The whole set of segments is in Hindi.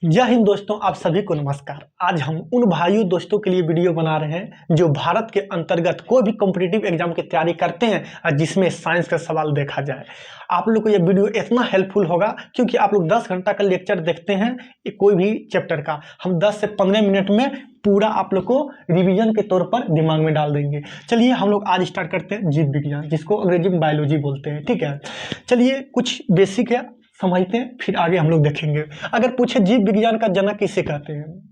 जय हिंद दोस्तों, आप सभी को नमस्कार। आज हम उन भाइयों दोस्तों के लिए वीडियो बना रहे हैं जो भारत के अंतर्गत कोई भी कॉम्पिटिटिव एग्जाम की तैयारी करते हैं और जिसमें साइंस का सवाल देखा जाए। आप लोग को यह वीडियो इतना हेल्पफुल होगा क्योंकि आप लोग 10 घंटा का लेक्चर देखते हैं कोई भी चैप्टर का। हम 10 से 15 मिनट में पूरा आप लोग को रिवीजन के तौर पर दिमाग में डाल देंगे। चलिए हम लोग आज स्टार्ट करते हैं जीव विज्ञान, जिसको अंग्रेजी में बायोलॉजी बोलते हैं। ठीक है, चलिए कुछ बेसिक है समझते हैं, फिर आगे हम लोग देखेंगे। अगर पूछे जीव विज्ञान का जनक किसे कहते हैं,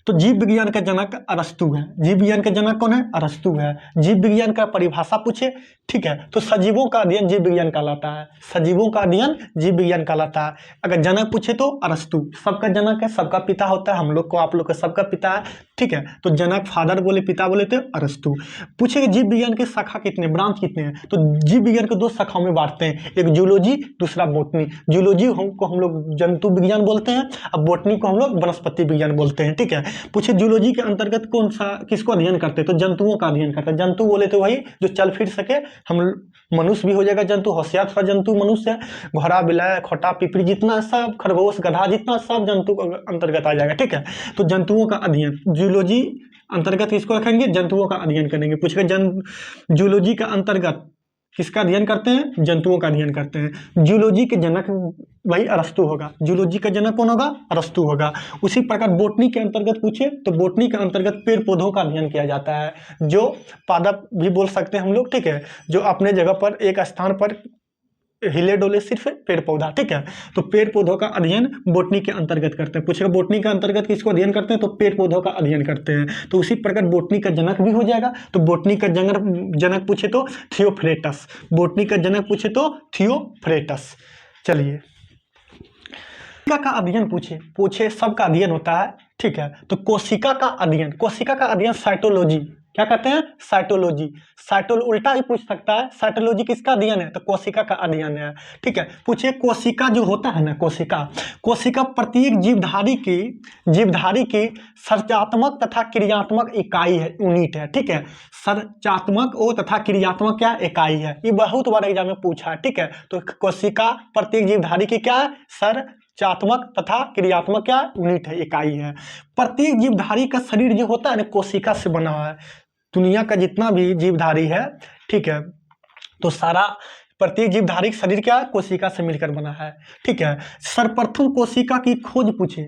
तो जीव विज्ञान का जनक अरस्तु है। जीव विज्ञान का जनक कौन है? अरस्तु है। जीव विज्ञान का परिभाषा पूछे, ठीक है, तो सजीवों का अध्ययन जीव विज्ञान कहलाता है। सजीवों का अध्ययन जीव विज्ञान कहलाता है। अगर जनक पूछे तो अरस्तु, सबका जनक है, सबका पिता होता है। हम लोग को, आप लोग का सबका पिता है। ठीक है, तो जनक फादर बोले, पिता बोले तो अरस्तु। पूछेगा जीव विज्ञान के शाखा कितने, ब्रांच कितने हैं, तो जीव विज्ञान को दो शाखाओं में बांटते हैं, एक जूलॉजी, दूसरा बोटनी। जूलॉजी को हम लोग जंतु विज्ञान बोलते हैं, अब बोटनी को हम लोग वनस्पति विज्ञान बोलते हैं। ठीक है, पूछे जूलॉजी के अंतर्गत कौन सा, किसको अध्ययन करते हैं, तो जंतुओं का अध्ययन करते हैं। जंतु बोले तो वही जो चल फिर सके, हम मनुष्य भी हो जाएगा जंतु, होशियार थोड़ा जंतु मनुष्य है। घोड़ा, बिलाय, खोटा, पिपरी, जितना सब, खरगोश, गधा, जितना सब जंतु अंतर्गत आ जाएगा। ठीक है, तो जंतुओं का अध्ययन, जूलॉजी अंतर्गत इसको रखेंगे, जंतुओं का अध्ययन करेंगे। पूछेगा जूलॉजी का अंतर्गत किसका अध्ययन करते हैं, जंतुओं का अध्ययन करते हैं। जूलॉजी के जनक वही अरस्तु होगा। जूलॉजी का जनक कौन होगा? अरस्तु होगा। उसी प्रकार बोटनी के अंतर्गत पूछे तो बोटनी के अंतर्गत पेड़ पौधों का अध्ययन किया जाता है, जो पादप भी बोल सकते हैं हम लोग। ठीक है, जो अपने जगह पर एक स्थान पर हिले डोले सिर्फ पेड़ पौधा। ठीक है, तो पेड़ पौधों का अध्ययन बोटनी के अंतर्गत करते हैं। पूछेगा बोटनी के अंतर्गत किसको अध्ययन करते हैं, तो पेड़ पौधों का अध्ययन करते हैं। तो उसी प्रकार बोटनी का जनक भी हो जाएगा। तो बोटनी का जनक पूछे तो थियोफ्रेटस, बोटनी का जनक पूछे तो थियोफ्रेटस। चलिए का अध्ययन पूछे सबका अध्ययन होता है। ठीक है, तो कोशिका का अध्ययन साइटोलॉजी, क्या कहते हैं, साइटोलॉजी। उल्टा ही पूछ सकता है, साइटोलॉजी किसका अध्ययन है, तो कोशिका का अध्ययन है। ठीक है, पूछिए कोशिका जो होता है ना, कोशिका प्रत्येक जीवधारी की संरचनात्मक तथा क्रियात्मक इकाई है, यूनिट है। ठीक है, संरचनात्मक तथा क्रियात्मक क्या इकाई है, ये बहुत बार एग्जाम में पूछा है। ठीक है, तो कोशिका प्रत्येक जीवधारी की क्या है, संरचनात्मक तथा क्रियात्मक क्या यूनिट है, इकाई है। प्रत्येक जीवधारी का शरीर जो होता है ना, कोशिका से बना हुआ है। दुनिया का जितना भी जीवधारी है, ठीक है, तो सारा प्रत्येक जीवधारी का शरीर क्या है, कोशिका से मिलकर बना है। ठीक है, सर्वप्रथम कोशिका की खोज पूछे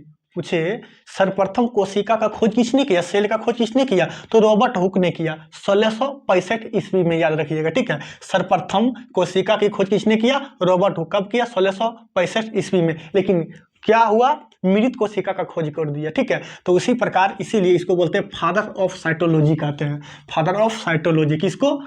सर्वप्रथम कोशिका का खोज किसने किया, सेल का खोज किसने किया, तो रॉबर्ट हुक ने किया 1665 ईस्वी में, याद रखिएगा। ठीक है, सर्वप्रथम कोशिका की खोज किसने किया, रॉबर्ट हुक। कब किया, 1665 ईस्वी में। लेकिन क्या हुआ, मृत कोशिका का खोज कर दिया। ठीक है, तो उसी प्रकार इसीलिए इसको बोलते हैं फादर ऑफ साइटोलॉजी कहते हैं, फादर ऑफ साइटोलॉजी किसको,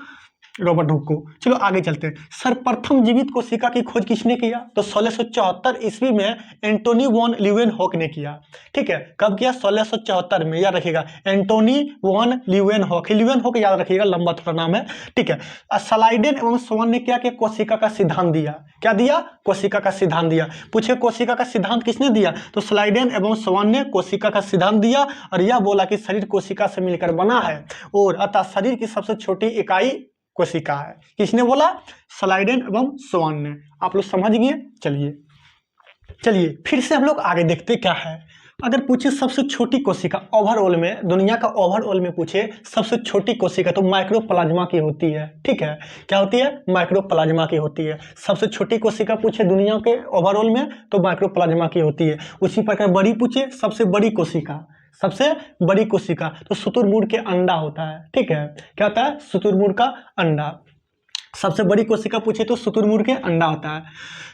रॉबर्ट हुक को। चलो आगे चलते हैं। सर्वप्रथम जीवित कोशिका की खोज किसने किया, तो 1674 ईस्वी में एंटोनी वॉन ल्यूवेनहॉक ने किया। ठीक है, कब किया, 1674 में, याद रखिएगा, एंटोनी वॉन ल्यूवेनहॉक याद रखिएगा, लंबा थोड़ा नाम है। ठीक है, स्लाइडेन एवं स्वान ने क्या किया, कोशिका का सिद्धांत दिया। क्या दिया, कोशिका का सिद्धांत दिया। पूछे कोशिका का सिद्धांत किसने दिया, तो स्लाइडेन एवं स्वान ने कोशिका का सिद्धांत दिया और यह बोला कि शरीर कोशिका से मिलकर बना है और अतः शरीर की सबसे छोटी इकाई कोशिका है। किसने बोला, स्लाइडेन एवं स्वान ने। आप लोग समझ गए। चलिए फिर से हम लोग आगे देखते क्या है। अगर पूछे सबसे छोटी कोशिका ओवरऑल में, दुनिया का ओवरऑल में पूछे सबसे छोटी कोशिका, तो माइक्रोप्लाज्मा की होती है। ठीक है, क्या होती है, माइक्रोप्लाज्मा की होती है। सबसे छोटी कोशिका पूछे दुनिया के ओवरऑल में, तो माइक्रोप्लाज्मा की होती है। उसी प्रकार बड़ी पूछे सबसे बड़ी कोशिका, तो शुतुरमुर्ग के अंडा होता है। ठीक है, क्या होता है, शुतुरमुर्ग का अंडा। सबसे बड़ी कोशिका पूछे तो शुतुरमुर्ग के अंडा होता है।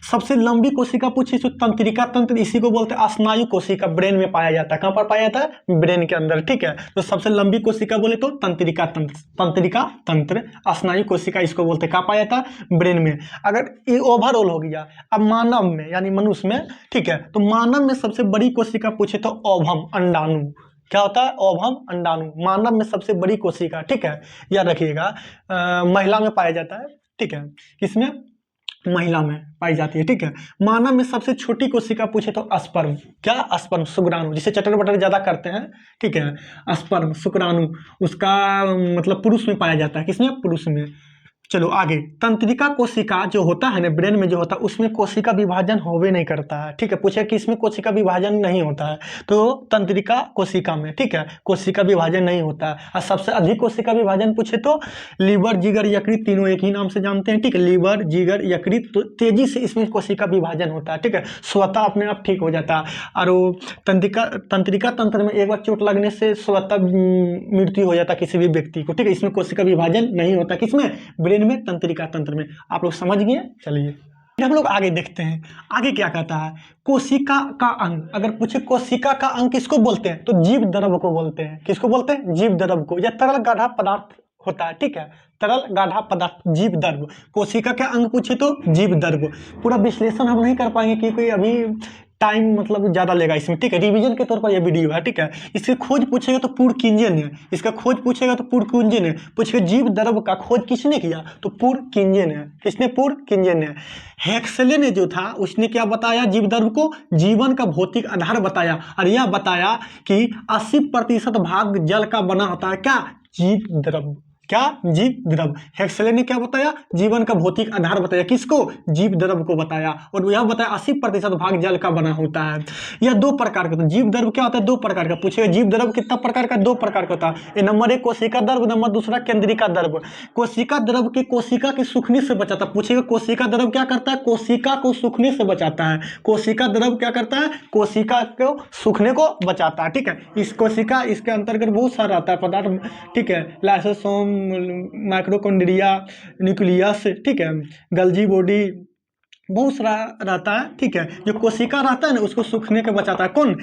सबसे लंबी कोशिका पूछे तो तंत्रिका तंत्र, इसी को बोलते हैं स्नायु कोशिका, ब्रेन में पाया जाता है। कहाँ पर पाया जाता है, ब्रेन के अंदर। ठीक है, तो सबसे लंबी कोशिका बोले तो तंत्रिका तंत्र, स्नायु कोशिका इसको बोलते हैं, कहाँ पाया जाता है, ब्रेन में। अगर ये ओवरऑल हो गया, अब मानव में यानी मनुष्य में, ठीक है, तो मानव में सबसे बड़ी कोशिका पूछे तो ओवम, अंडाणु। क्या होता है, ओवम, अंडाणु, मानव में सबसे बड़ी कोशिका। ठीक है, याद रखिएगा, महिला में पाया जाता है। ठीक है, किसमें, महिला में पाई जाती है। ठीक है, मानव में सबसे छोटी कोशिका पूछे तो स्पर्म, क्या, स्पर्म, शुक्राणु, जिसे चटर बटर ज्यादा करते हैं। ठीक है, स्पर्म, शुक्राणु, उसका मतलब पुरुष में पाया जाता है। किसमें, पुरुष में। चलो आगे, तंत्रिका कोशिका जो होता है ना ब्रेन में जो होता है उसमें कोशिका विभाजन होवे नहीं करता है, ठीक है। पूछे कि इसमें कोशिका विभाजन नहीं होता है, तो तंत्रिका कोशिका में, ठीक है, कोशिका विभाजन नहीं होता है। और सबसे अधिक कोशिका विभाजन पूछे तो लीवर, जिगर, यकृत, तीनों एक ही नाम से जानते हैं, ठीक है। लीवर, जिगर, यकृत, तो तेजी से इसमें कोशिका विभाजन होता है, ठीक है, स्वतः अपने आप ठीक हो जाता है। और वो तंत्रिका तंत्र में एक बार चोट लगने से स्वतः मृत्यु हो जाता है किसी भी व्यक्ति को, ठीक है। इसमें कोशिका विभाजन नहीं होता, किसमें, ब्रेन में, तंत्रिका तंत्र में। आप लोग समझ गए। चलिए फिर हम लोग आगे देखते हैं, आगे क्या कहता है। कोशिका का अंग, अगर पूछे कोशिका का अंग किसको बोलते हैं, तो जीव द्रव को बोलते हैं। किसको बोलते हैं, जीव द्रव को। या तरल गाढ़ा पदार्थ होता है, ठीक है, तरल गाढ़ा पदार्थ, जीव द्रव। कोशिका के अंग पूछे तो जीव द्रव। पूरा विश्लेषण हम नहीं कर पाएंगे क्योंकि अभी टाइम मतलब ज़्यादा लेगा इसमें, ठीक है। रिवीजन के तौर पर यह वीडियो है, ठीक है। इसकी खोज पूछेगा तो पूर्व किंजन है, इसका खोज पूछेगा तो पूर्व किंजन है। पूछेगा जीव द्रव का खोज किसने किया, तो पूर्व किंजन है। किसने, पूर्व किंजन है। हेक्सले ने जो था उसने क्या बताया, जीव द्रव को जीवन का भौतिक आधार बताया, और यह बताया कि 80% भाग जल का बना होता है, क्या, जीव द्रव। क्या, जीव द्रव। हेक्सले ने क्या बताया, जीवन का भौतिक आधार बताया, किसको, जीव द्रव को बताया। और यह बताया 80% भाग जल का बना होता है। यह दो प्रकार का, जीव द्रव क्या होता है, दो प्रकार का। पूछेगा जीव द्रव कितना प्रकार का, दो प्रकार का होता है। नंबर एक कोशिका द्रव, नंबर दूसरा केंद्रिका द्रव। कोशिका द्रव की कोशिका के सूखने से बचाता है। पूछेगा कोशिका द्रव क्या करता है, कोशिका को सूखने से बचाता है। कोशिका द्रव क्या करता है, कोशिका को सूखने को बचाता है, ठीक है। इस कोशिका, इसके अंतर्गत बहुत सारा आता है पदार्थ, ठीक है। लाइसोसोम, माइक्रोकॉन्ड्रिया, न्यूक्लियस, ठीक है, गल्जी बॉडी, बहुत सारा रहता है, ठीक है। जो कोशिका रहता है ना उसको सूखने के बचाता है, कौन,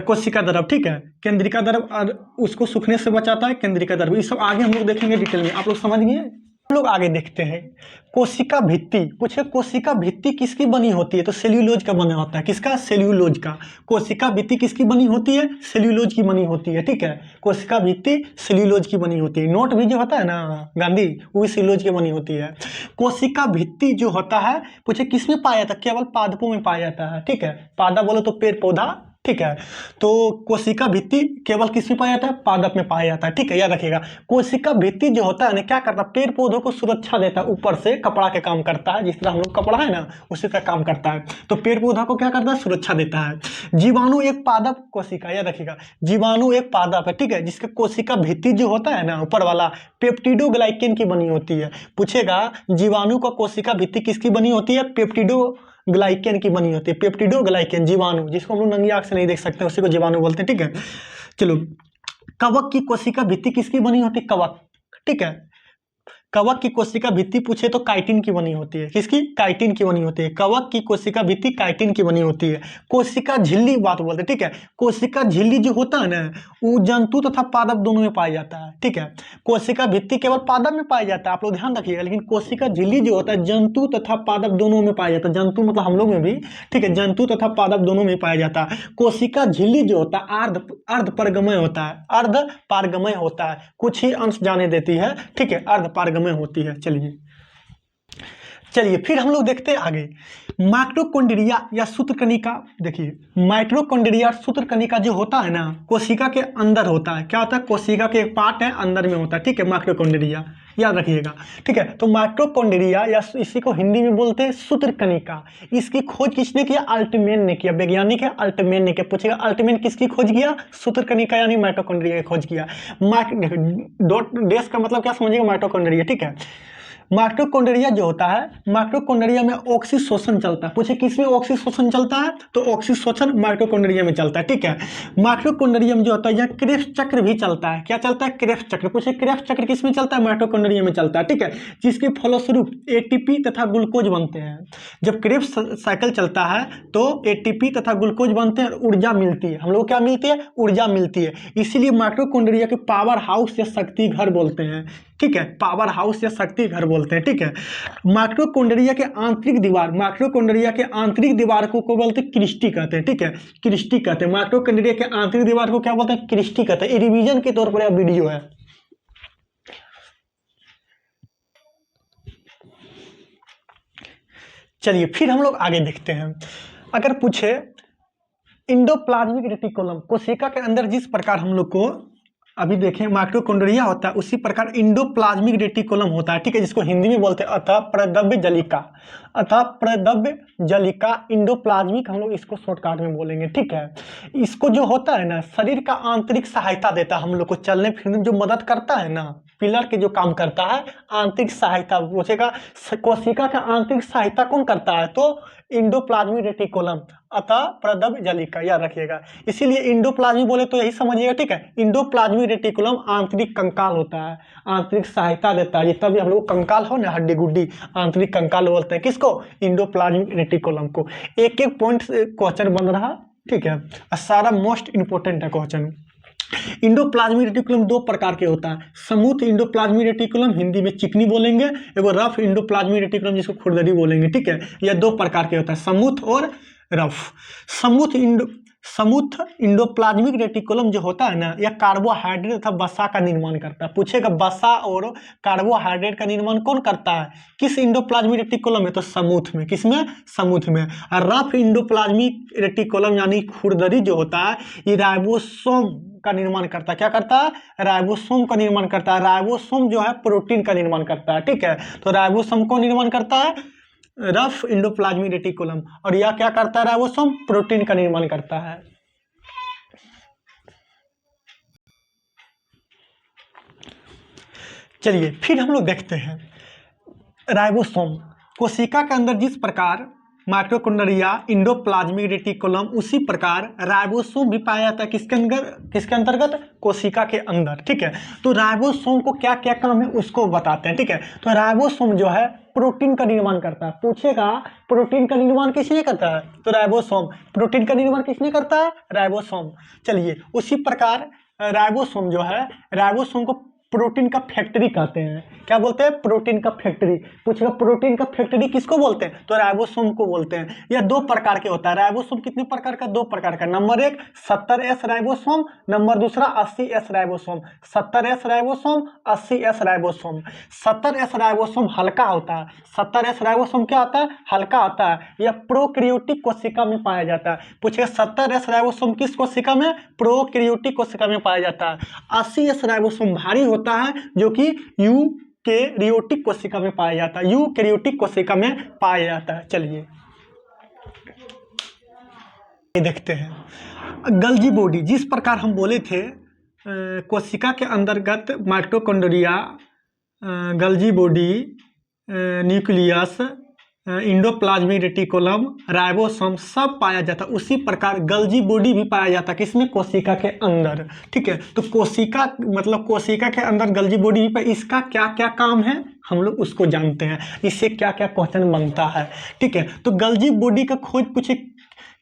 कोशिका द्रव, ठीक है। केंद्रिका द्रव और उसको सूखने से बचाता है केंद्रिका द्रव। ये सब आगे हम लोग देखेंगे डिटेल में, आप लोग समझ गए। हम लोग आगे देखते हैं, कोशिका भित्ति। पूछे कोशिका भित्ति किसकी बनी होती है, तो सेल्यूलोज का बना होता है। किसका, सेल्यूलोज का। कोशिका भित्ति किसकी बनी होती है, सेल्यूलोज की बनी होती है, ठीक है। कोशिका भित्ति सेल्यूलोज की बनी होती है। नोट भी जो होता है ना गांधी, वो भी सेल्यूलोज की बनी होती है। कोशिका भित्ति जो होता है पूछे किस में पाया जाता है, केवल पादपों में पाया जाता है, ठीक है। पादप बोलो तो पेड़ पौधा, ठीक है। तो कोशिका भित्ति केवल किस में पाया जाता है, पादप में पाया जाता है, ठीक है, याद रखिएगा। कोशिका भित्ति जो होता है ना क्या करता है, पेड़ पौधों को सुरक्षा देता है, ऊपर से कपड़ा के काम करता है। जिस तरह हम लोग कपड़ा है ना उसी का काम करता है। तो पेड़ पौधा को क्या करता है, सुरक्षा देता है। जीवाणु एक पादप कोशिका, याद रखिएगा, जीवाणु एक पादप है, ठीक है, जिसका कोशिका भित्ति जो होता है ना ऊपर वाला पेप्टिडोग्लाइकेन की बनी होती है। पूछेगा जीवाणु का कोशिका भित्ति किसकी बनी होती है, पेप्टिडोग्लाइकेन की बनी होती है। पेप्टिडोग्लाइकेन, जीवाणु, जिसको हम लोग नंगी आंख से नहीं देख सकते उसी को जीवाणु बोलते हैं, ठीक है। चलो, कवक की कोशिका भित्ति किसकी बनी होती है, कवक, ठीक है। कवक की कोशिका भित्ति पूछे तो काइटिन की बनी होती है। किसकी, काइटिन की बनी होती है। कवक की कोशिका भित्ति काइटिन की बनी होती है। कोशिका झिल्ली बात बोलते हैं, ठीक है। कोशिका झिल्ली जो होता है ना वो जंतु तथा पादप दोनों में पाया जाता है, ठीक है। कोशिका भित्ति केवल पादप में पाया जाता है, आप लोग ध्यान रखिएगा। लेकिन कोशिका झिल्ली जो होता है जंतु तथा पादप दोनों में पाया जाता है। जंतु मतलब हम लोग में भी, ठीक है, जंतु तथा पादप दोनों में पाया जाता है। कोशिका झिल्ली जो होता है अर्ध पारगमय होता है, अर्ध पारगमय होता है, कुछ ही अंश जाने देती है, ठीक है, अर्ध पारगमय होती है। चलिए फिर हम लोग देखते हैं आगे, माइटोकॉन्ड्रिया या सूत्रकणिका। देखिए माइटोकॉन्ड्रिया सूत्रकणिका जो होता है ना कोशिका के अंदर होता है। क्या होता है, कोशिका के एक पार्ट है अंदर में होता है, ठीक है, माइटोकॉन्ड्रिया, याद रखिएगा, ठीक है। तो माइटोकॉन्ड्रिया या इसी को हिंदी में बोलते हैं सूत्रकणिका। इसकी खोज किसने किया, अल्टमैन ने किया, वैज्ञानिक है अल्टमैन ने किया। पूछेगा अल्टमैन किसकी खोज किया, सूत्रकणिका यानी माइटोकॉन्ड्रिया की खोज किया। डॉट डैश का मतलब क्या समझिएगा, माइटोकॉन्ड्रिया, ठीक है। माइटोकॉन्ड्रिया जो होता है, माइटोकॉन्ड्रिया में ऑक्सीशोषण चलता है। पूछे किसमें ऑक्सीशोषण चलता है, तो ऑक्सीशोषण माइटोकॉन्ड्रिया में चलता है, ठीक है। माइटोकॉन्ड्रिया में जो होता है यह क्रेब्स चक्र भी चलता है। क्या चलता है, क्रेब्स चक्र। पूछे क्रेब्स चक्र किसमें चलता है, माइटोकॉन्ड्रिया में चलता है, ठीक है। जिसके फलस्वरूप एटीपी तथा ग्लूकोज बनते हैं। जब क्रेब्स साइकिल चलता है तो एटीपी तथा ग्लूकोज बनते हैं और ऊर्जा मिलती है। हम लोग क्या मिलती है, ऊर्जा मिलती है। इसीलिए माइटोकॉन्ड्रिया के पावर हाउस या शक्ति घर बोलते हैं, ठीक है, पावर हाउस या शक्ति घर बोलते हैं, ठीक है। माइटोकॉन्ड्रिया के आंतरिक दीवार, माइटोकॉन्ड्रिया के आंतरिक दीवार को बोलते हैं क्रिस्टी कहते हैं, ठीक है, क्रिस्टी कहते हैं। माइटोकॉन्ड्रिया के आंतरिक दीवार को क्या बोलते हैं, क्रिस्टी कहते हैं। रिवीजन के तौर पर यह वीडियो है। चलिए फिर हम लोग आगे देखते हैं, अगर पूछे इंडोप्लाज्मिक रेटिकुलम, कोशिका के अंदर जिस प्रकार हम लोग को अभी देखें माइटोकॉन्ड्रिया होता है, उसी प्रकार इंडोप्लाज्मिक रेटिकुलम होता है, ठीक है, जिसको हिंदी में बोलते हैं अतः प्रद्रव्य जलिका। अतः प्रद्रव्य जलिका इंडोप्लाज्मिक हम लोग इसको शॉर्टकट में बोलेंगे, ठीक है। इसको जो होता है ना, शरीर का आंतरिक सहायता देता है, हम लोग को चलने फिरने में जो मदद करता है ना, पिलर के जो काम करता है, आंतरिक सहायता पूछेगा। कोशिका का आंतरिक सहायता कौन करता है, तो इंडोप्लाज्मिक रेटिकुलम अतः प्रद्रव्य जलिका, याद रखिएगा। इसीलिए इंडोप्लाज्मिक बोले तो यही समझिएगा, ठीक है। इंडोप्लाज्मिक रेटिकुलम आंतरिक कंकाल होता है, आंतरिक सहायता देता है। जितना भी हम लोग कंकाल हो ना, हड्डी गुड्डी, आंतरिक कंकाल बोलते हैं किसको, इंडोप्लाज्मिक रेटिकुलम को। एक एक पॉइंट से क्वेश्चन बन रहा, ठीक है, सारा मोस्ट इंपोर्टेंट है क्वेश्चन। इंडोप्लाज्मिक रेटिकुलम दो प्रकार के होता है, स्मूथ इंडोप्लाज्मिक रेटिकुलम, हिंदी में चिकनी बोलेंगे, एगो रफ इंडोप्लाज्मिक रेटिकुलम जिसको खुरदरी बोलेंगे, ठीक है। यह दो प्रकार के होता है, स्मूथ और रफ। स्मूथ इंडोप्लाज्मिक रेटिकुलम जो होता है ना, यह कार्बोहाइड्रेट तथा वसा का निर्माण करता है। पूछेगा वसा और कार्बोहाइड्रेट का निर्माण कौन करता है, किस इंडोप्लाज्मिक रेटिकुलम में, तो स्मूथ में। किसमें, स्मूथ में। और रफ इंडोप्लाज्मिक रेटिकुलम यानी खुरदरी जो होता है, ये राइबोसोम का निर्माण करता है। क्या करता है, राइबोसोम का निर्माण करता है। राइबोसोम जो है प्रोटीन का निर्माण करता है, ठीक है। तो राइबोसोम को निर्माण करता है रफ इंडोप्लाज्मिक रेटिकुलम, और यह क्या करता है, राइबोसोम प्रोटीन का निर्माण करता है। चलिए फिर हम लोग देखते हैं राइबोसोम। कोशिका के अंदर जिस प्रकार माइटोकॉन्ड्रिया, इंडोप्लाज्मिक रेटिकुलम, उसी प्रकार राइबोसोम भी पाया जाता है। किसके अंदर, किसके अंतर्गत, कोशिका के अंदर, ठीक है। तो राइबोसोम को क्या क्या काम है उसको बताते हैं, ठीक है। तो राइबोसोम जो है प्रोटीन का निर्माण करता है। पूछेगा प्रोटीन का निर्माण किसने करता है, तो राइबोसोम। प्रोटीन का निर्माण किसने करता है, राइबोसोम। चलिए उसी प्रकार राइबोसोम जो है, राइबोसोम को प्रोटीन का फैक्ट्री कहते हैं। क्या बोलते हैं, प्रोटीन का फैक्ट्री। पूछेगा प्रोटीन का फैक्ट्री किसको बोलते हैं, तो राइबोसोम को बोलते हैं। यह दो प्रकार के होता है। राइबोसोम कितने प्रकार का, दो प्रकार का। नंबर एक 70S राइबोसोम, नंबर दूसरा 80S ribosome. 70S ribosome, 80S ribosome. 70S ribosome हल्का होता है। 70S राइबोसोम क्या होता है, हल्का होता है। यह प्रोकैरियोटिक कोशिका में पाया जाता है। पूछेगा 70S राइबोसोम किस कोशिका में, प्रोकैरियोटिक कोशिका में पाया जाता है। 80S राइबोसोम भारी होता है, जो कि यूकैरियोटिक कोशिका में पाया जाता है। यूकैरियोटिक कोशिका में पाया जाता है। चलिए ये देखते हैं गल्गी बॉडी। जिस प्रकार हम बोले थे कोशिका के अंतर्गत mitochondria, Golgi body, nucleus, endoplasmic reticulum, ribosome सब पाया जाता है, उसी प्रकार गल्गी बॉडी भी पाया जाता है। किसमें, कोशिका के अंदर, ठीक है। तो कोशिका मतलब कोशिका के अंदर गल्गी बॉडी भी, इसका क्या क्या काम है हम लोग उसको जानते हैं, इससे क्या क्या क्वेश्चन बनता है, ठीक है। तो गल्गी बॉडी का खोज पूछे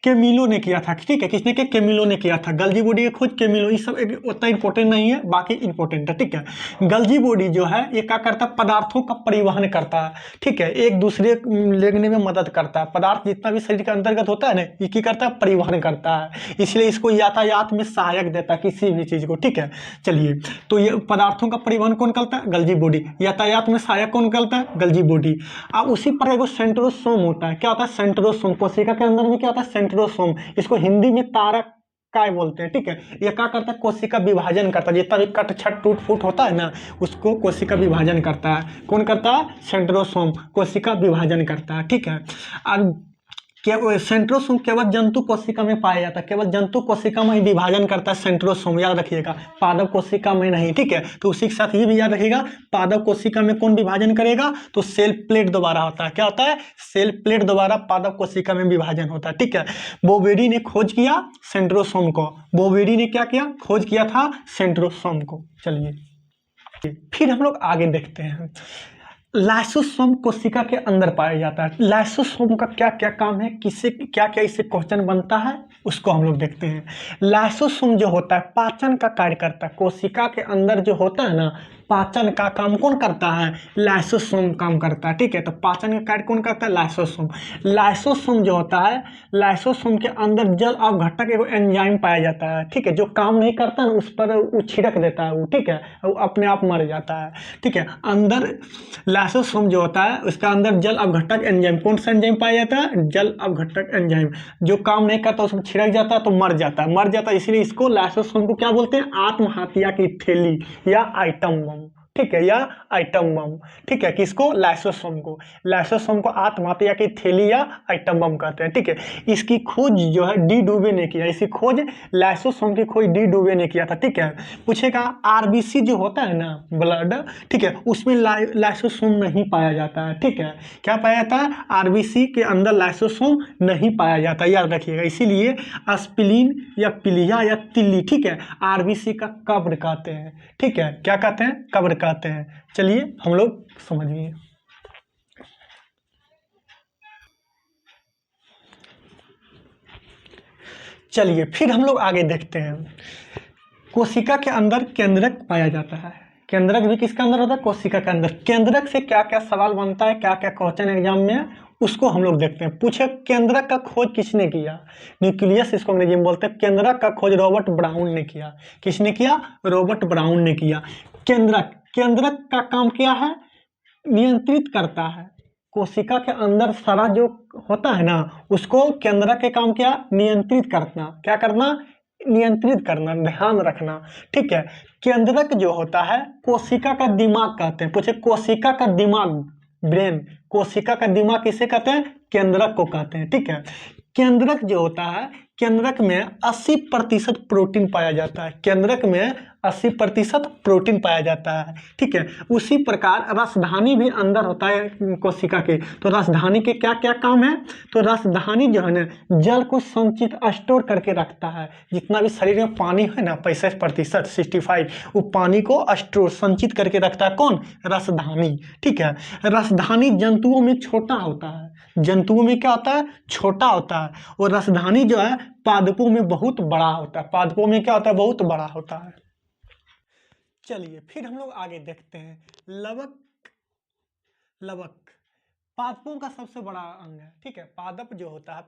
कैमिलो ने किया था, ठीक है। किसने किया, कैमिलो ने किया था। गल्गी बॉडी की खोज कैमिलो। ये सब उतना इंपॉर्टेंट नहीं है, बाकी इंपॉर्टेंट है, ठीक है। गल्गी बॉडी जो है ये क्या करता है, पदार्थों का परिवहन करता है, ठीक है। एक दूसरे लेने में मदद करता है। पदार्थ जितना भी शरीर के अंतर्गत होता है ना, ये क्या करता है, परिवहन करता है। इसलिए इसको यातायात में सहायक देता है किसी भी चीज को, ठीक है। चलिए तो ये पदार्थों का परिवहन कौन करता है, गल्गी बॉडी। यातायात में सहायक कौन करता है, गल्गी बॉडी। अब उसी पर एगो सेंट्रोसोम होता है। क्या होता है, सेंट्रोसोम। कोशिका के अंदर में क्या होता है, सेंट्रोसोम। इसको हिंदी में तारक काय बोलते हैं, ठीक है। यह क्या करता है, कोशिका विभाजन करता है। जितना भी कट छट टूट फूट होता है ना, उसको कोशिका विभाजन करता है। कौन करता है, सेंट्रोसोम। कोशिका विभाजन करता है, ठीक है। अब सेंट्रोसोम केवल जंतु कोशिका में पाया जाता है। केवल जंतु कोशिका में ही विभाजन करता है सेंट्रोसोम, याद रखिएगा। पादप कोशिका में नहीं, ठीक है। तो उसी के साथ ये भी याद रखिएगा, पादप कोशिका में कौन विभाजन करेगा, तो सेल प्लेट द्वारा होता है। क्या होता है, सेल प्लेट द्वारा पादप कोशिका में विभाजन होता है, ठीक है। बोवेरी ने खोज किया सेंट्रोसोम को। बोवेरी ने क्या किया, खोज किया था सेंट्रोसोम को। चलिए फिर हम लोग आगे देखते हैं। लाइसोसोम कोशिका के अंदर पाया जाता है। लाइसोसोम का क्या क्या काम है, किससे क्या क्या इससे क्वेश्चन बनता है, उसको हम लोग देखते हैं। लाइसोसोम जो होता है पाचन का कार्य करता है। कोशिका के अंदर जो होता है ना, पाचन का काम कौन करता है? लाइसोसोम काम करता है, ठीक है। तो पाचन का कार्य कौन करता है? लाइसोसोम। लाइसोसोम जो होता है, लाइसोसोम के अंदर जल अवघटक एगो एंजाइम पाया जाता है, ठीक है, जो काम नहीं करता है उस पर वो छिड़क देता है, वो ठीक है, वो अपने आप मर जाता है, ठीक है। अंदर लाइसोसोम जो होता है उसका अंदर जल अवघटक एंजाइम, कौन सा एंजाइम पाया जाता है? जल अवघटक एंजाइम, जो काम नहीं करता उसमें छिड़क जाता है तो मर जाता है, मर जाता है, इसलिए इसको लाइसोसोम को क्या बोलते हैं? आत्महत्या की थैली या आइटम बम, ठीक है, या आइटम बम, ठीक है। किसको? लाइसोसोम को। लाइसोसोम को आत्महत्या की थैली या आइटम बम कहते हैं, ठीक है। इसकी खोज जो है डी डुबे ने किया, इसकी खोज लाइसोसोम की खोज डी डुबे ने किया था, ठीक है। पूछेगा आरबीसी जो होता है ना ब्लड, ठीक है, उसमें लाइसोसोम नहीं पाया जाता है, ठीक है। क्या पाया जाता है? आरबीसी के अंदर लाइसोसोम नहीं पाया जाता, याद रखिएगा। इसीलिए स्प्लीन या पिलिया या तिल्ली, ठीक है, आरबीसी का कब्र कहते हैं, ठीक है। क्या कहते हैं? कब्र कहते हैं। चलिए हम लोग समझिए। चलिए फिर हम लोग आगे देखते हैं। कोशिका के अंदर केंद्रक पाया जाता है। केंद्रक भी किसके अंदर होता है? कोशिका के अंदर। केंद्रक से क्या क्या सवाल बनता है, क्या क्या क्वेश्चन एग्जाम में, उसको हम लोग देखते हैं। पूछे केंद्रक का खोज किसने किया? न्यूक्लियस इसको अंग्रेजी में बोलते हैं। केंद्रक का खोज रॉबर्ट ब्राउन ने किया। किसने किया? रॉबर्ट ब्राउन ने किया। केंद्रक, केंद्रक का काम क्या है? नियंत्रित करता है। कोशिका के अंदर सारा जो होता है ना, उसको केंद्रक के काम क्या? नियंत्रित करना। क्या करना? नियंत्रित करना, ध्यान रखना, ठीक है। केंद्रक जो होता है कोशिका का दिमाग कहते हैं। पूछे कोशिका का दिमाग, ब्रेन, कोशिका का दिमाग किसे कहते हैं? केंद्रक को कहते हैं, ठीक है। केंद्रक जो होता है, केंद्रक में 80% प्रोटीन पाया जाता है। केंद्रक में 80% प्रोटीन पाया जाता है, ठीक है। उसी प्रकार रसधानी भी अंदर होता है कोशिका के। तो रसधानी के क्या क्या काम है? तो रसधानी जो है ना, जल को संचित स्टोर करके रखता है। जितना भी शरीर में पानी है ना, 65%, 65, वो पानी को स्टोर संचित करके रखता है। कौन? रसधानी, ठीक है। रसधानी जंतुओं में छोटा होता है। जंतुओं में क्या होता है? छोटा होता है। और रसधानी जो है पादपों में बहुत बड़ा होता है। पादपों में क्या होता है? बहुत बड़ा होता है। चलिए फिर हम लोग आगे देखते हैं। लवक, लवक पादपों का सबसे बड़ा अंग है, ठीक है। पादप जो होता है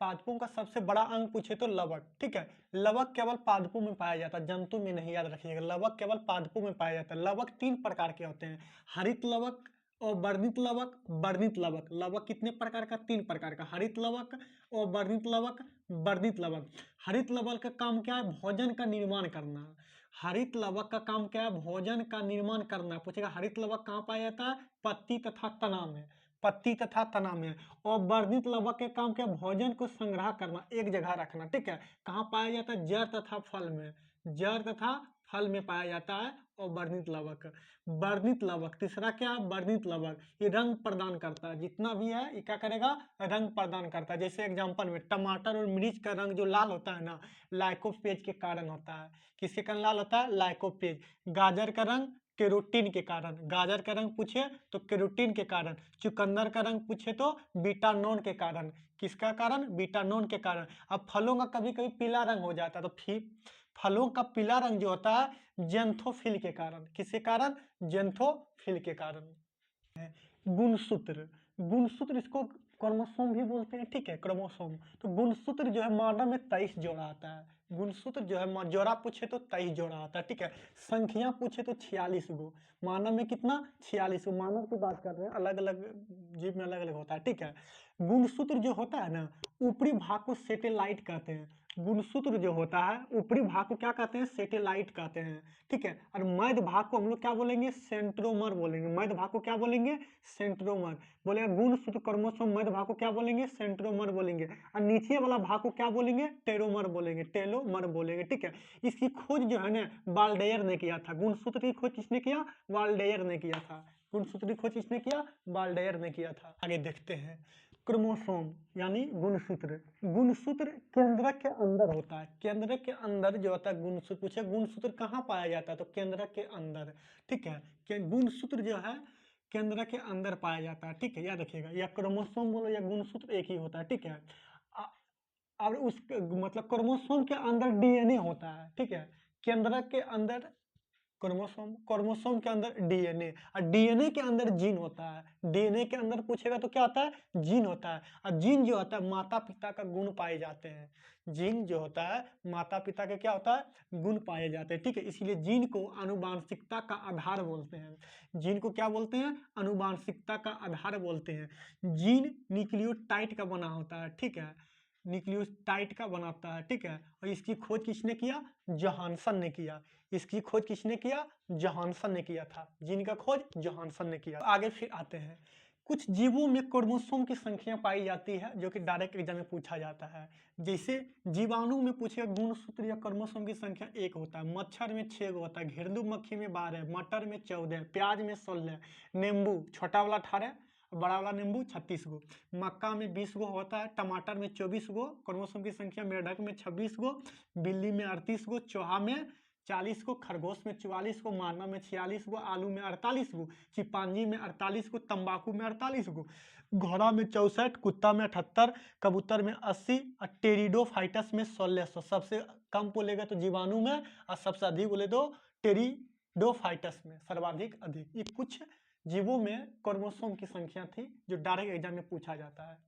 पादपों का सबसे बड़ा अंग पूछे तो लवक, ठीक है। लवक केवल पादपों में पाया जाता है, जंतु में नहीं, याद रखिएगा। लवक केवल पादपों में पाया जाता है। लवक 3 प्रकार के होते हैं, हरित लवक और वर्णित लवक, वर्णित लवक। लवक कितने प्रकार का? 3 प्रकार का, हरित लवक और वर्णित लवक, वर्णित लवक। हरित लवक का काम क्या है? भोजन का निर्माण करना। हरित लवक का काम क्या है? भोजन का निर्माण करना। पूछेगा हरित लवक कहाँ पाया जाता है? पत्ती तथा तना में, पत्ती तथा तना में। और वर्णित लवक के काम क्या? भोजन को संग्रह करना, एक जगह रखना, ठीक है। कहाँ पाया जाता है? जड़ तथा फल में, जड़ तथा फल में पाया जाता है। और वर्णित लवक, वर्णित लवक तीसरा क्या है? वर्णित लवक ये रंग प्रदान करता है। जितना भी है ये क्या करेगा? रंग प्रदान करता है। जैसे एग्जांपल में टमाटर और मिर्च का रंग जो लाल होता है ना, लाइकोपेज के कारण होता है। किसके कारण लाल होता है? लाइकोपेज। गाजर का रंग केरोटीन के कारण, गाजर का रंग पूछे तो केरोटीन के कारण। चुकंदर का रंग पूछे तो बीटानोन के कारण। किसका कारण? बीटानोन के कारण। अब फलों का कभी कभी पीला रंग हो जाता है, तो फलों का पीला रंग जो होता है जेंथोफिल के कारण। किसके कारण? जेंथोफिल के कारण। गुणसूत्र, गुणसूत्र इसको क्रोमोसोम भी बोलते हैं, ठीक है, क्रोमोसोम। तो गुणसूत्र जो है मानव में 23 जोड़ा आता है। गुणसूत्र जो है जोड़ा पूछे तो 23 जोड़ा आता है, ठीक है। संख्या पूछे तो 46 गो। मानव में कितना? 46 गो। मानव की बात कर रहे हैं, अलग अलग जीव में अलग अलग होता है, ठीक है। गुणसूत्र जो होता है ना, ऊपरी भाग को सेटेलाइट कहते हैं। गुणसूत्र जो होता है ऊपरी भाग को क्या कहते हैं? सेटेलाइट कहते हैं, ठीक है। और मध्य भाग को हम लोग क्या बोलेंगे? सेंट्रोमर बोलेंगे। मध्य भाग को क्या बोलेंगे? सेंट्रोमर बोलेगा। गुणसूत्र क्रोमोसोम मध्य भाग को क्या बोलेंगे? सेंट्रोमर बोलेंगे। और नीचे वाला भाग को क्या बोलेंगे? टेलोमर बोलेंगे, टेलोमर बोलेंगे, ठीक है। इसकी खोज जो है ना वाल्डेयर ने किया था। गुणसूत्र की खोज किसने किया? वाल्डेयर ने किया था। गुणसूत्र की खोज किसने किया? वाल्डेयर ने किया था। आगे देखते हैं। क्रोमोसोम यानी गुणसूत्र, गुणसूत्र केंद्रक के अंदर होता है। केंद्रक के अंदर जो होता है गुणसूत्र, पूछे गुणसूत्र कहाँ पाया जाता है? तो केंद्रक के अंदर, ठीक है। गुणसूत्र जो है केंद्रक के अंदर पाया जाता है, ठीक है, याद रखिएगा। या क्रोमोसोम बोलो या गुणसूत्र एक ही होता है, ठीक है। और उस मतलब क्रोमोसोम के अंदर डीएनए होता है, ठीक है। केंद्रक के अंदर क्रोमोसोम, क्रोमोसोम के अंदर डीएनए, और डीएनए के अंदर जीन होता है। डीएनए के अंदर पूछेगा तो क्या होता है, जीन होता है। और जीन जो होता है माता पिता का गुण पाए जाते हैं। जीन जो होता है माता पिता का क्या होता है, गुण पाए जाते हैं। ठीक है, इसीलिए जीन को आनुवांशिकता का आधार बोलते हैं। जीन को क्या बोलते हैं, आनुवांशिकता का आधार बोलते हैं। जीन न्यूक्लियोटाइड का बना होता है। ठीक है, न्यूक्लियोटाइड का बनाता है। ठीक है, और इसकी खोज किसने किया, जोहानसन ने किया। इसकी खोज किसने किया, जोहानसन ने किया था। जीन का खोज जोहानसन ने किया। आगे फिर आते हैं, कुछ जीवों में क्रोमोसोम की संख्या पाई जाती है जो कि डायरेक्ट एग्जाम में पूछा जाता है। जैसे जीवाणु में पूछेगा गुणसूत्र या क्रोमोसोम की संख्या 1 होता है, मच्छर में 6 गो होता है, घिरदू मक्खी में 12, मटर में 14, प्याज में 16, नींबू छोटा वाला 18, बड़ा वाला नींबू 36 गो, मक्का में 20 गो होता है, टमाटर में 24 गो क्रोमोसोम की संख्या, मेढक में 26 गो, बिल्ली में 38 गो, चूहा में 40 गो, खरगोश में 44 गो, मानव में 46 गो, आलू में 48 गो, चिंपांजी में 48 गो, तंबाकू में 48 गो, घोड़ा में 64, कुत्ता में 78, कबूतर में 80 और टेरिडोफाइटस में 1600। सबसे कम बोलेगा तो जीवाणु में, और सबसे अधिक बोले तो टेरिडोफाइटस में, सर्वाधिक अधिक। ये कुछ जीवों में क्रोमोसोम की संख्या थी जो डायरेक्ट एग्जाम में पूछा जाता है।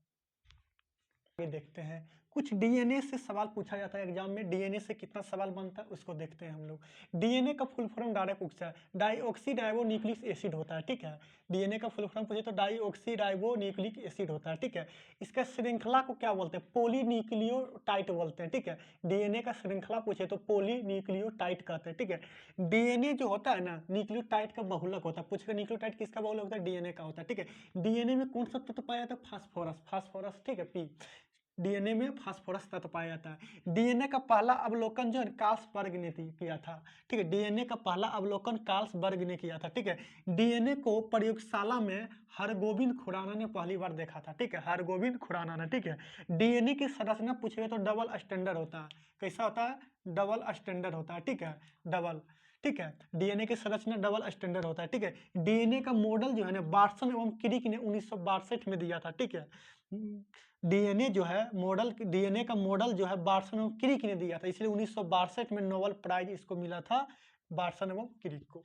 ये देखते हैं, कुछ डीएनए से सवाल पूछा जाता है एग्जाम में। डीएनए से कितना सवाल बनता है उसको देखते हैं हम लोग। डीएनए का फुल फॉर्म डायरेक्ट पूछता है, डाईऑक्सीराइबोन्यूक्लिक एसिड होता है। ठीक है, डीएनए का फुल फॉर्म पूछे तो डाईऑक्सीराइबोन्यूक्लिक एसिड होता है। ठीक है, इसका श्रृंखला को क्या बोलते हैं, पॉलीन्यूक्लियोटाइड बोलते हैं। ठीक है, डीएनए का श्रृंखला पूछे तो पॉलीन्यूक्लियोटाइड कहते हैं। ठीक है, डीएनए जो होता है ना न्यूक्लियोटाइड का बहुलक होता है। पूछेगा न्यूक्लियोटाइड किसका बहुलक होता है, डीएनए का होता है। ठीक है, डीएनए में कौन सा तत्व पाया जाता है, फास्फोरस, फास्फोरस। ठीक है, पी, डीएनए में फास्फोरस तत्व पाया जाता है। डीएनए का पहला अवलोकन जो है कार्लसबर्ग ने किया था। ठीक है, डीएनए का पहला अवलोकन कार्लसबर्ग ने किया था। ठीक है, डीएनए को प्रयोगशाला में हरगोविंद खुराना ने पहली बार देखा था। ठीक है, हरगोविंद खुराना ने। ठीक है, डीएनए की संरचना पूछेगा तो डबल स्टैंडर्ड होता है। कैसा होता है, डबल स्टैंडर्ड होता है। ठीक है, डबल। ठीक है, डीएनए की संरचना डबल स्टैंडर्ड होता है। ठीक है, डीएनए का मॉडल जो है ना वाटसन एवं क्रिक ने 1962 में दिया था। ठीक है, डीएनए जो है मॉडल, डीएनए का मॉडल जो है वाटसन एवं क्रिक ने दिया था, इसलिए 1962 में नोबेल प्राइज इसको मिला था, वाटसन एवं क्रिक को।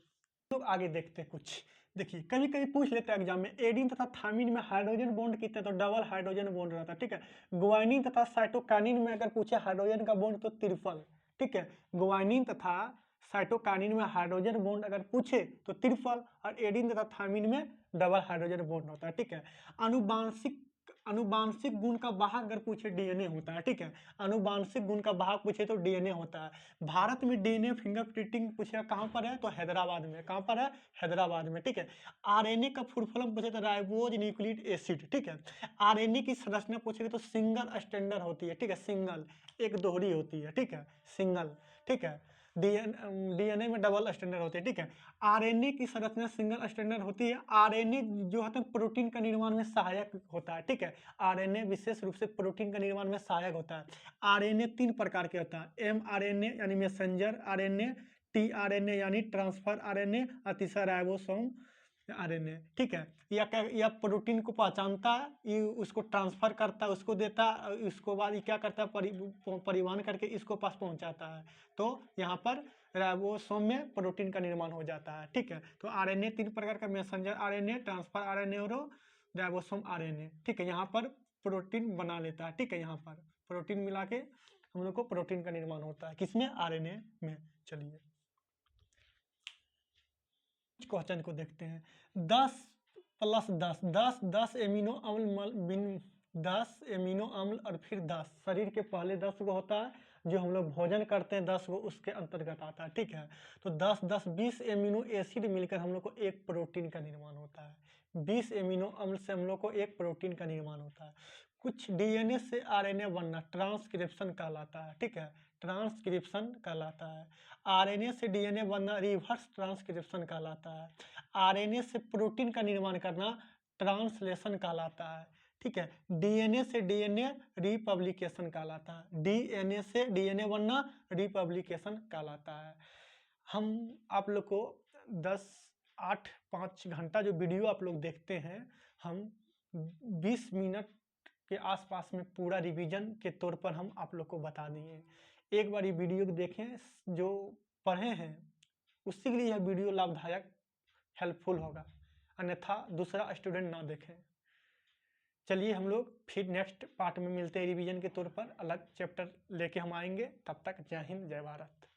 लोग आगे देखते हैं कुछ। देखिए, कभी कभी पूछ लेते हैं एग्जाम में, एडीन तथा थामिन में हाइड्रोजन बॉन्ड कितने, तो डबल हाइड्रोजन बॉन्ड रहता है। ठीक है, ग्वानिन तथा साइटोकाइनिन में अगर पूछे हाइड्रोजन का बॉन्ड तो ट्रिपल। ठीक है, ग्वानिन तथा साइटोकाइनिन में हाइड्रोजन बॉन्ड अगर पूछे तो ट्रिपल, और एडीन तथा थामिन में डबल हाइड्रोजन बॉन्ड होता है। ठीक है, अनुवांशिक अनुवांशिक गुण का वाहक अगर पूछे डीएनए होता है। ठीक है, अनुवांशिक गुण का वाहक पूछे तो डीएनए होता है। भारत में डीएनए फिंगरप्रिंटिंग पूछेगा कहाँ पर है, तो हैदराबाद में। कहाँ पर है, हैदराबाद में। ठीक है, आरएनए का फुल फॉर्म पूछे तो राइबोज न्यूक्लिक एसिड। ठीक है, आरएनए की संरचना पूछेगी तो सिंगल स्टैंडर्ड होती है। ठीक है, सिंगल, एक दोहरी होती है। ठीक है, सिंगल। ठीक है, डीएनए में डबल स्टैंडर्ड होती है। ठीक है, आरएनए की संरचना सिंगल स्टैंडर्ड होती है। आरएनए जो होता है प्रोटीन का निर्माण में सहायक होता है। ठीक है, आरएनए विशेष रूप से प्रोटीन का निर्माण में सहायक होता है। आरएनए 3 प्रकार के होता है, एमआरएनए यानी मैसेंजर आरएनए, टीआरएनए यानी ट्रांसफर आरएनए, और तीसरा राइबोसोम आरएनए। ठीक है, यह प्रोटीन को पहचानता है, ये उसको ट्रांसफर करता है, उसको देता है, उसको बाद ये क्या करता है, परिवहन करके इसको पास पहुंचाता है। तो यहाँ पर राइबोसोम में प्रोटीन का निर्माण हो जाता है। ठीक है, तो आरएनए 3 प्रकार का, मैसेंजर आरएनए, ट्रांसफर आरएनए और राइबोसोम आरएनए। ठीक है, यहाँ पर प्रोटीन बना लेता है। ठीक है, यहाँ पर प्रोटीन मिला के हम लोग को प्रोटीन का निर्माण होता है, किसमें, आरएनए में। चलिए क्वेश्चन को देखते हैं। 10 + 10, 10 10 एमिनो अम्ल 10 एमिनो अम्ल और फिर 10 शरीर के पहले 10 गो होता है, जो हम लोग भोजन करते हैं 10 गो उसके अंतर्गत आता है। ठीक है, तो 10 10 20 एमिनो एसिड मिलकर हम लोग को एक प्रोटीन का निर्माण होता है। 20 एमिनो अम्ल से हम लोग को एक प्रोटीन का निर्माण होता है। कुछ डीएनए से आरएनए बनना ट्रांसक्रिप्शन कहलाता है। ठीक है, ट्रांसक्रिप्शन कहलाता है। आरएनए से डीएनए बनना रिवर्स ट्रांसक्रिप्शन कहलाता है। आरएनए से प्रोटीन का निर्माण करना ट्रांसलेशन कहलाता है। ठीक है, डीएनए से डीएनए रिपब्लिकेशन कहलाता है। डीएनए से डीएनए बनना रिपब्लिकेशन कहलाता है। हम आप लोग को 10 8 5 घंटा जो वीडियो आप लोग देखते हैं, हम 20 मिनट के आसपास में पूरा रिवीजन के तौर पर हम आप लोग को बता दिए। एक बार ये वीडियो को देखें, जो पढ़े हैं उसी के लिए यह वीडियो लाभदायक हेल्पफुल होगा, अन्यथा दूसरा स्टूडेंट ना देखें। चलिए हम लोग फिर नेक्स्ट पार्ट में मिलते हैं, रिवीजन के तौर पर अलग चैप्टर लेके हम आएंगे। तब तक जय हिंद जय भारत।